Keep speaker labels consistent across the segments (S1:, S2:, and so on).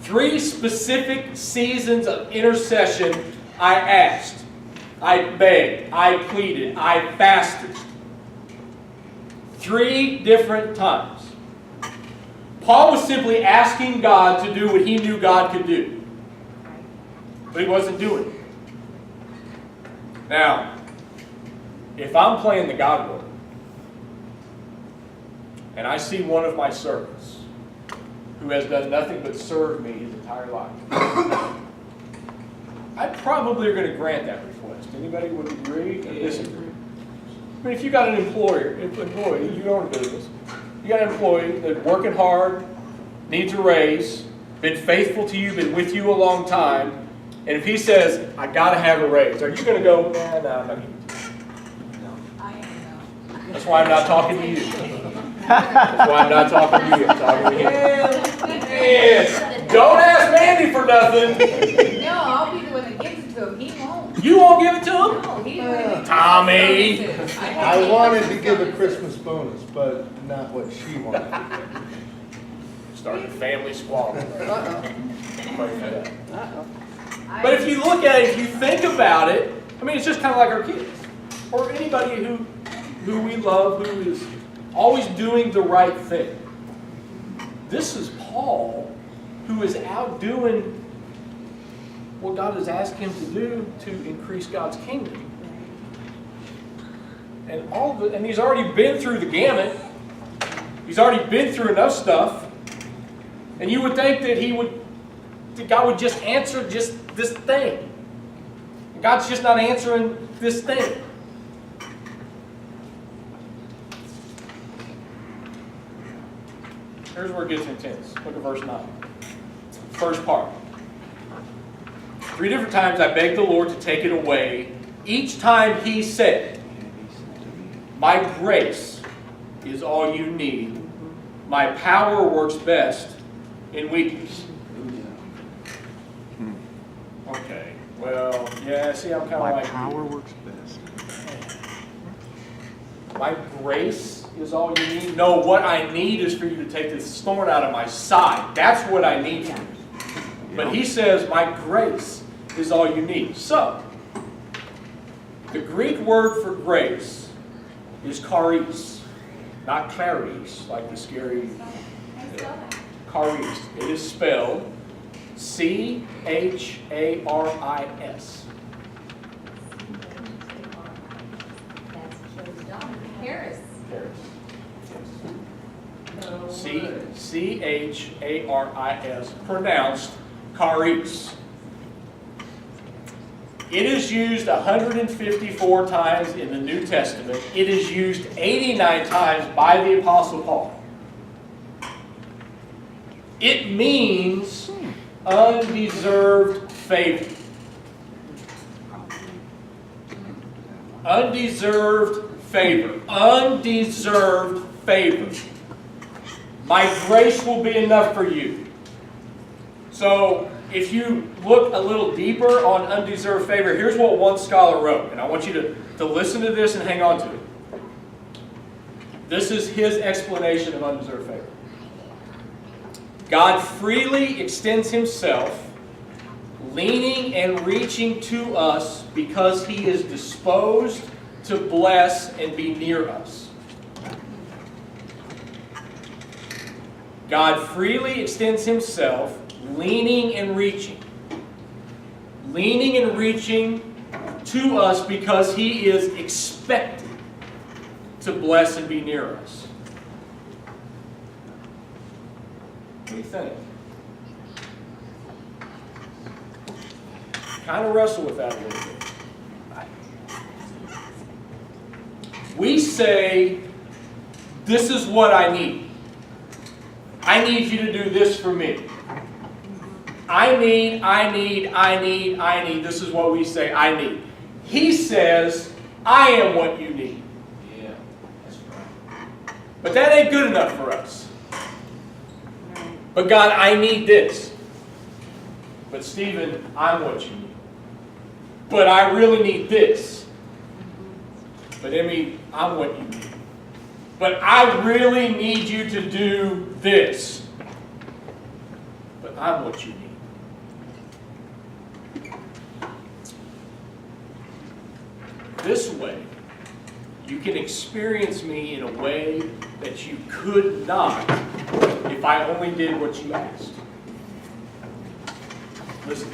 S1: 3 specific seasons of intercession, I asked, I begged, I pleaded, I fasted. 3 different times. Paul was simply asking God to do what he knew God could do. But he wasn't doing it. Now, if I'm playing the God role, and I see one of my servants who has done nothing but serve me his entire life, I probably are going to grant that request. Anybody would agree or disagree? I mean, if you got an employee, you own a business, you got an employee that's working hard, needs a raise, been faithful to you, been with you a long time, and if he says, I got to have a raise, are you going to go, no, I'm not going to?
S2: No. I am no.
S1: That's why I'm not talking to you. That's why I'm not talking to you. I'm talking to him. Yeah. Don't ask Mandy for nothing.
S2: No, I'll be the one that gives it to him. He won't.
S1: You won't give it to him?
S2: No, he won't.
S1: Tommy.
S3: I wanted to give a Christmas bonus, but not what she wanted.
S1: Starting a family squabble.
S2: Uh-oh.
S1: But if you look at it, if you think about it, I mean, it's just kind of like our kids. Or anybody who we love, who is always doing the right thing. This is Paul, who is out doing what God has asked him to do to increase God's kingdom. And he's already been through the gamut. He's already been through enough stuff. And you would think that God would just answer just this thing. And God's just not answering this thing. Here's where it gets intense. Look at verse 9. First part. 3 different times I begged the Lord to take it away. Each time he said, my grace is all you need. My power works best in weakness. Okay, well, yeah, see, I'm kind of like...
S4: My power works best.
S1: My grace is all you need? No, what I need is for you to take this thorn out of my side. That's what I need from you. But he says, my grace is all you need. So, the Greek word for grace is charis, not claris, like the scary... Charis. It is spelled C-H-A-R-I-S.
S2: Harris.
S1: C-H-A-R-I-S, pronounced charis. It is used 154 times in the New Testament. It is used 89 times by the Apostle Paul. It means undeserved favor. Undeserved favor. Undeserved favor. My grace will be enough for you. So, if you look a little deeper on undeserved favor, here's what one scholar wrote. And I want you to listen to this and hang on to it. This is his explanation of undeserved favor. God freely extends himself, leaning and reaching to us because he is disposed to bless and be near us. God freely extends himself, leaning and reaching. Leaning and reaching to us because he is expected to bless and be near us. What do you think? Kind of wrestle with that a little bit. We say, this is what I need. I need you to do this for me. I need. This is what we say, I need. He says, I am what you need.
S5: Yeah, that's right.
S1: But that ain't good enough for us. But God, I need this. But Stephen, I'm what you need. But I really need this. But Emmy, I'm what you need. But I really need you to do this. but I'm what you need. This way, you can experience me in a way that you could not if I only did what you asked. Listen.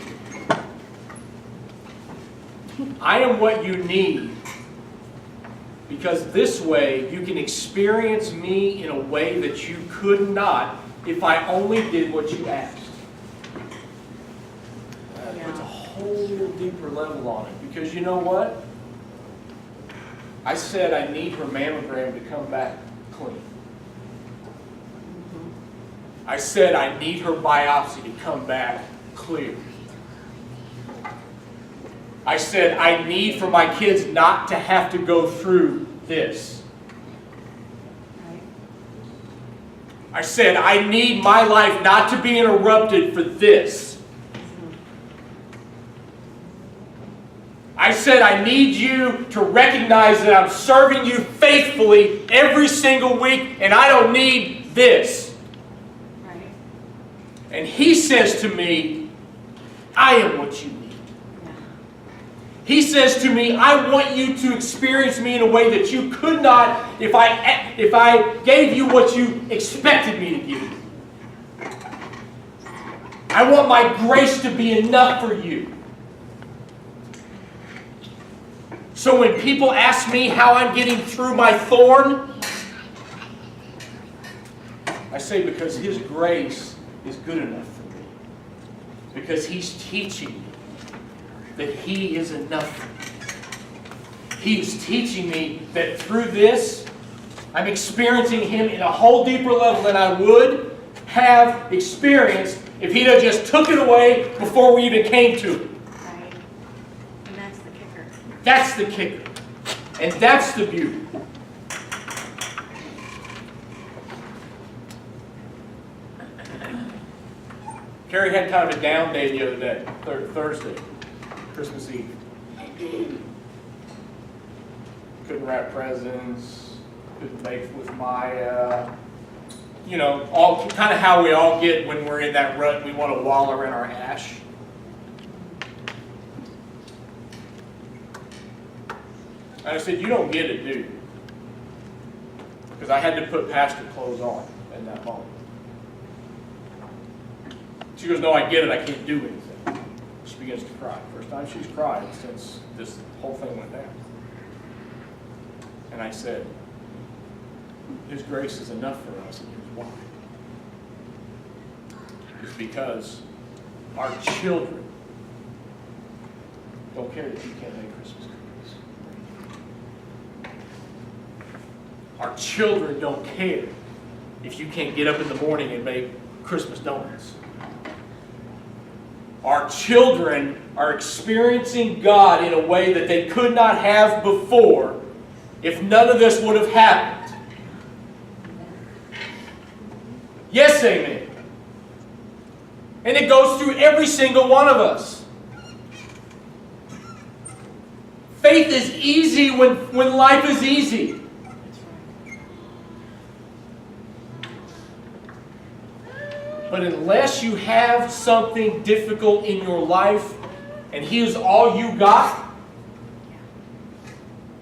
S1: I am what you need because this way you can experience me in a way that you could not if I only did what you asked. That puts a whole deeper level on it because you know what? I said I need her mammogram to come back clean. I said I need her biopsy to come back clear. I said I need for my kids not to have to go through this. I said I need my life not to be interrupted for this. I said I need you to recognize that I'm serving you faithfully every single week and I don't need this.
S2: Right.
S1: And he says to me, I am what you need. He says to me, I want you to experience me in a way that you could not if I gave you what you expected me to give you. I want my grace to be enough for you. So when people ask me how I'm getting through my thorn, I say because His grace is good enough for me. Because He's teaching me that He is enough for me. He's teaching me that through this, I'm experiencing Him in a whole deeper level than I would have experienced if He'd have just took it away before we even came to it.
S2: Right. And that's the kicker.
S1: That's the kicker. And that's the beauty. Carrie had kind of a down day the other day, Thursday, Christmas Eve. Couldn't wrap presents, couldn't bake with Maya. You know, all kind of how we all get when we're in that rut, we want to wallow in our ash. And I said, you don't get it, do you? Because I had to put pastor clothes on in that moment. She goes, no, I get it, I can't do anything. She begins to cry. First time she's cried since this whole thing went down. And I said, His grace is enough for us, and here's why. It's because our children don't care that you can't make Christmas cookies. Our children don't care if you can't get up in the morning and make Christmas donuts. Our children are experiencing God in a way that they could not have before if none of this would have happened. Yes, amen. And it goes through every single one of us. Faith is easy when life is easy. But unless you have something difficult in your life and He is all you got,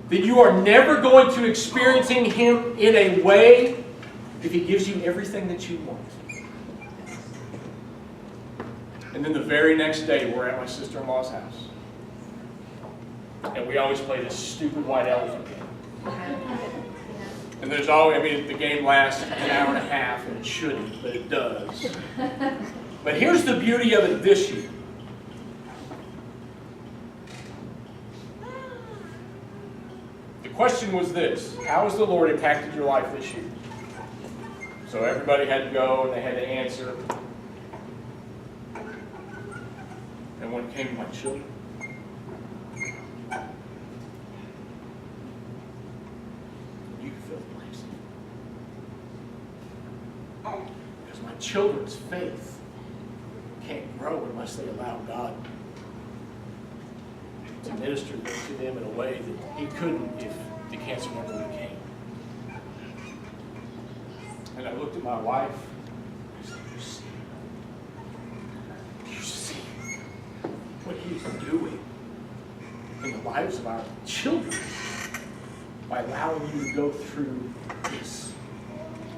S1: then you are never going to experiencing Him in a way if He gives you everything that you want. And then the very next day, we're at my sister-in-law's house. And we always play this stupid white elephant game. And there's always, the game lasts an hour and a half, and it shouldn't, but it does. But here's the beauty of it this year. The question was this: how has the Lord impacted your life this year? So everybody had to go, and they had to answer. And when it came to my children, you can fill the blanks. Because my children's faith can't grow unless they allow God to minister to them in a way that He couldn't if the cancer never came. And I looked at my wife and I said, "You see, lives of our children by allowing you to go through this.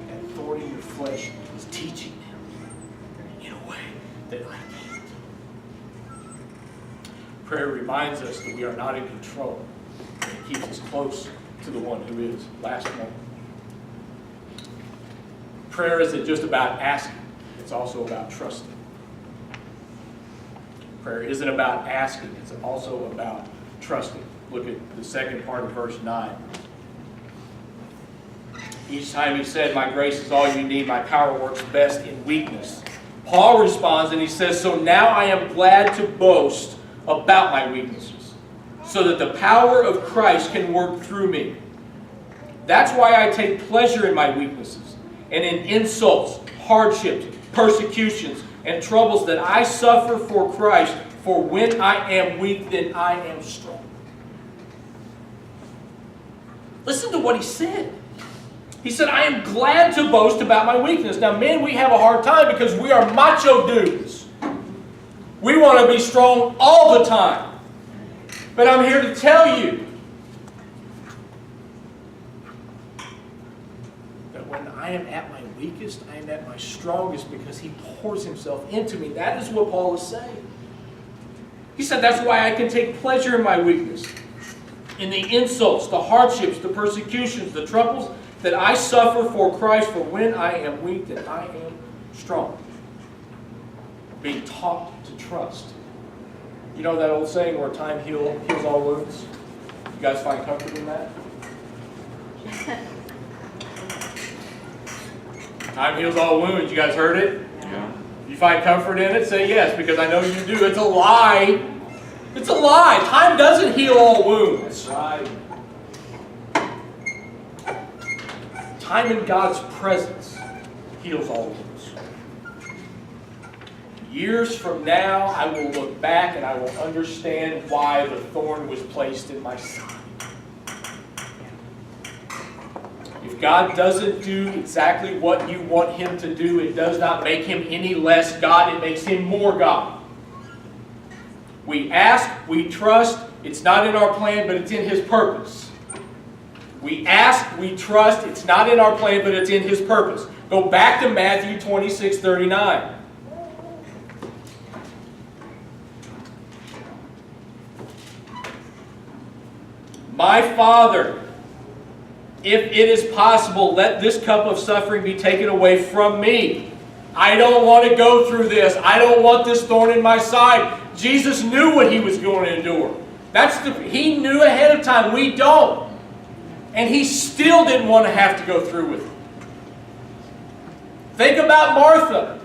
S1: That thorn in your flesh is teaching them in a way that I can't. Prayer reminds us that we are not in control. And it keeps us close to the one who is. Last one. Prayer isn't just about asking. It's also about trusting. Prayer isn't about asking. It's also about trusting. Look at the second part of verse 9. Each time he said, my grace is all you need. My power works best in weakness. Paul responds and he says, so now I am glad to boast about my weaknesses, so that the power of Christ can work through me. That's why I take pleasure in my weaknesses and in insults, hardships, persecutions, and troubles that I suffer for Christ. For when I am weak, then I am strong. Listen to what he said. He said, I am glad to boast about my weakness. Now, men, we have a hard time because we are macho dudes. We want to be strong all the time. But I'm here to tell you that when I am at my weakest, I am at my strongest because he pours himself into me. That is what Paul is saying. He said, that's why I can take pleasure in my weakness, in the insults, the hardships, the persecutions, the troubles that I suffer for Christ. For when I am weak, then I am strong. Being taught to trust. You know that old saying where time heals all wounds? You guys find comfort in that? Time heals all wounds. You guys heard it?
S2: Yeah.
S1: You find comfort in it? Say yes, because I know you do. It's a lie. It's a lie. Time doesn't heal all wounds.
S5: That's right.
S1: Time in God's presence heals all wounds. Years from now, I will look back and I will understand why the thorn was placed in my side. If God doesn't do exactly what you want Him to do, it does not make Him any less God. It makes Him more God. We ask, we trust. It's not in our plan, but it's in His purpose. We ask, we trust. It's not in our plan, but it's in His purpose. Go back to Matthew 26:39. My Father, if it is possible, let this cup of suffering be taken away from me. I don't want to go through this. I don't want this thorn in my side. Jesus knew what He was going to endure. He knew ahead of time. We don't. And He still didn't want to have to go through with it. Think about Martha.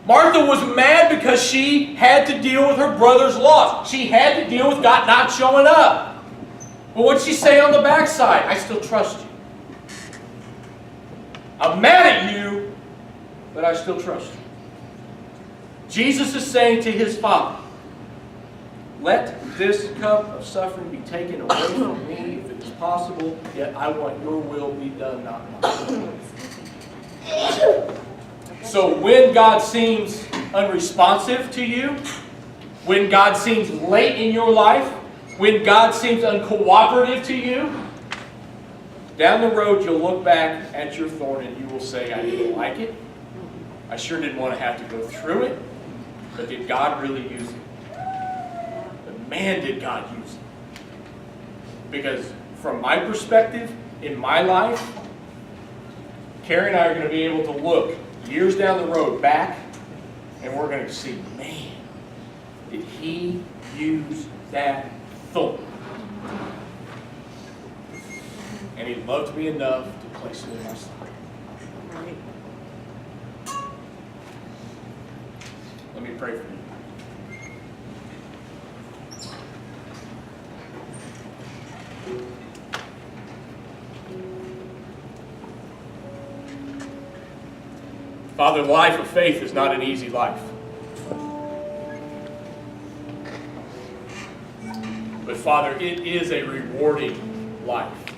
S1: Martha was mad because she had to deal with her brother's loss. She had to deal with God not showing up. But what did she say on the backside? I still trust you. I'm mad at you, but I still trust you. Jesus is saying to His Father, let this cup of suffering be taken away from me if it is possible, yet I want your will be done, not mine. So when God seems unresponsive to you, when God seems late in your life, when God seems uncooperative to you, down the road you'll look back at your thorn and you will say, I didn't like it. I sure didn't want to have to go through it. But did God really use it? But man, did God use it. Because from my perspective, in my life, Carrie and I are going to be able to look years down the road back, and we're going to see, man, did He use that thorn? And He loved me enough to place it in my side.
S2: Right.
S1: Let me pray for you. Father, the life of faith is not an easy life. But Father, it is a rewarding life.